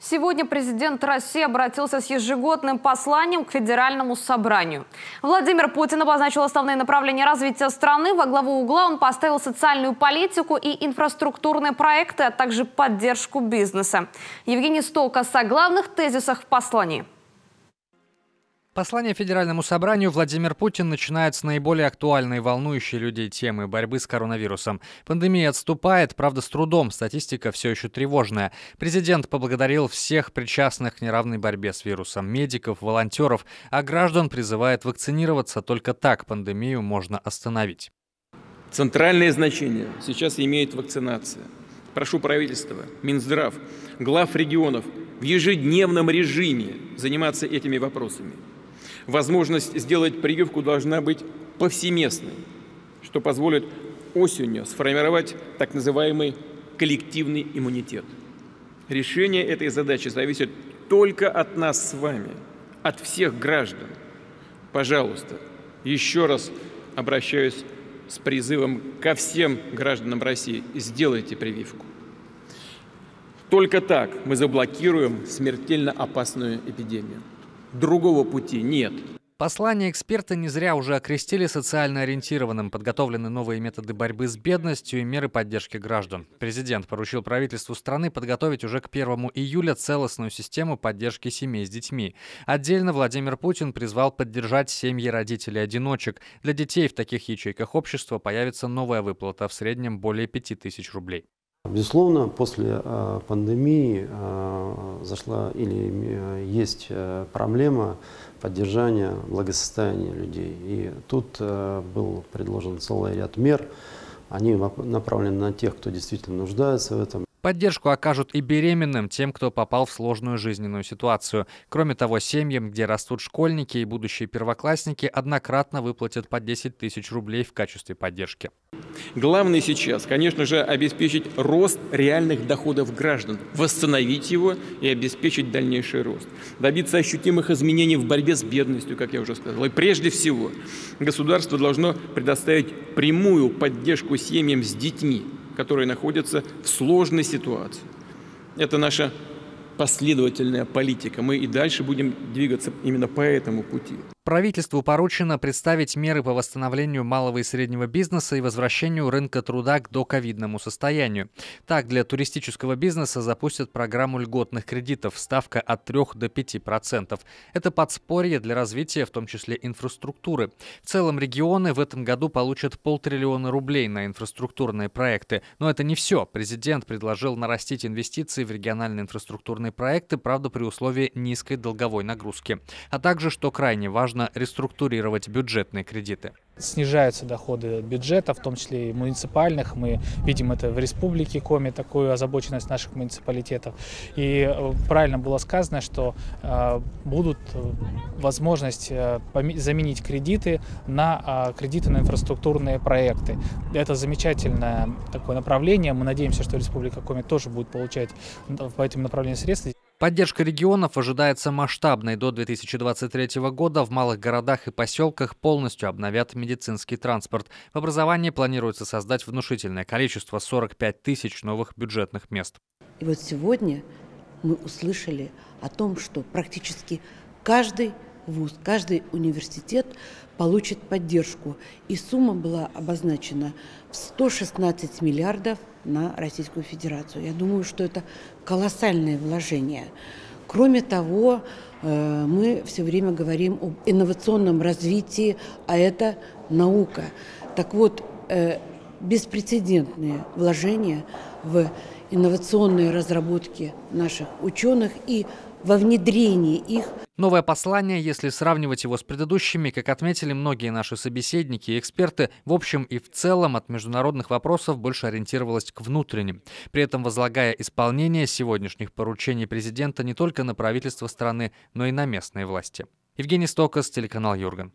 Сегодня президент России обратился с ежегодным посланием к Федеральному собранию. Владимир Путин обозначил основные направления развития страны. Во главу угла он поставил социальную политику и инфраструктурные проекты, а также поддержку бизнеса. Евгений Столкас о главных тезисах в послании. Послание Федеральному собранию Владимир Путин начинает с наиболее актуальной и волнующей людей темы – борьбы с коронавирусом. Пандемия отступает, правда с трудом, статистика все еще тревожная. Президент поблагодарил всех причастных к неравной борьбе с вирусом – медиков, волонтеров, а граждан призывает вакцинироваться, только так пандемию можно остановить. Центральное значение сейчас имеет вакцинация. Прошу правительства, Минздрав, глав регионов в ежедневном режиме заниматься этими вопросами. Возможность сделать прививку должна быть повсеместной, что позволит осенью сформировать так называемый коллективный иммунитет. Решение этой задачи зависит только от нас с вами, от всех граждан. Пожалуйста, еще раз обращаюсь с призывом ко всем гражданам России: сделайте прививку. Только так мы заблокируем смертельно опасную эпидемию. Другого пути нет. Послание эксперта не зря уже окрестили социально ориентированным. Подготовлены новые методы борьбы с бедностью и меры поддержки граждан. Президент поручил правительству страны подготовить уже к 1 июля целостную систему поддержки семей с детьми. Отдельно Владимир Путин призвал поддержать семьи родителей-одиночек. Для детей в таких ячейках общества появится новая выплата, в среднем более 5000 рублей. Безусловно, после пандемии зашла или есть проблема поддержания благосостояния людей. И тут был предложен целый ряд мер. Они направлены на тех, кто действительно нуждается в этом. Поддержку окажут и беременным, тем, кто попал в сложную жизненную ситуацию. Кроме того, семьям, где растут школьники и будущие первоклассники, однократно выплатят по 10 000 рублей в качестве поддержки. Главное сейчас, конечно же, обеспечить рост реальных доходов граждан, восстановить его и обеспечить дальнейший рост. Добиться ощутимых изменений в борьбе с бедностью, как я уже сказал. И прежде всего, государство должно предоставить прямую поддержку семьям с детьми, которые находятся в сложной ситуации. Это наша последовательная политика. Мы и дальше будем двигаться именно по этому пути. Правительству поручено представить меры по восстановлению малого и среднего бизнеса и возвращению рынка труда к доковидному состоянию. Так, для туристического бизнеса запустят программу льготных кредитов, ставка от 3 до 5%. Это подспорье для развития, в том числе инфраструктуры. В целом регионы в этом году получат 500 000 рублей на инфраструктурные проекты. Но это не все. Президент предложил нарастить инвестиции в региональные инфраструктурные проекты, правда, при условии низкой долговой нагрузки. А также, что крайне важно, реструктурировать бюджетные кредиты. Снижаются доходы бюджета, в том числе и муниципальных. Мы видим это в Республике Коми, такую озабоченность наших муниципалитетов. И правильно было сказано, что будут возможность заменить кредиты на кредиты на инфраструктурные проекты. Это замечательное такое направление. Мы надеемся, что Республика Коми тоже будет получать по этим направлениям средства. Поддержка регионов ожидается масштабной. До 2023 года в малых городах и поселках полностью обновят медицинский транспорт. В образовании планируется создать внушительное количество – 45 000 новых бюджетных мест. И вот сегодня мы услышали о том, что практически каждый вуз, каждый университет получит поддержку. И сумма была обозначена в 116 миллиардов на Российскую Федерацию. Я думаю, что это колоссальное вложение. Кроме того, мы все время говорим об инновационном развитии, а это наука. Так вот, беспрецедентные вложения в инновационные разработки наших ученых и во внедрении их. Новое послание, если сравнивать его с предыдущими, как отметили многие наши собеседники и эксперты, в общем и в целом от международных вопросов больше ориентировалось к внутренним, при этом возлагая исполнение сегодняшних поручений президента не только на правительство страны, но и на местные власти. Евгений Столкас, телеканал Юрган.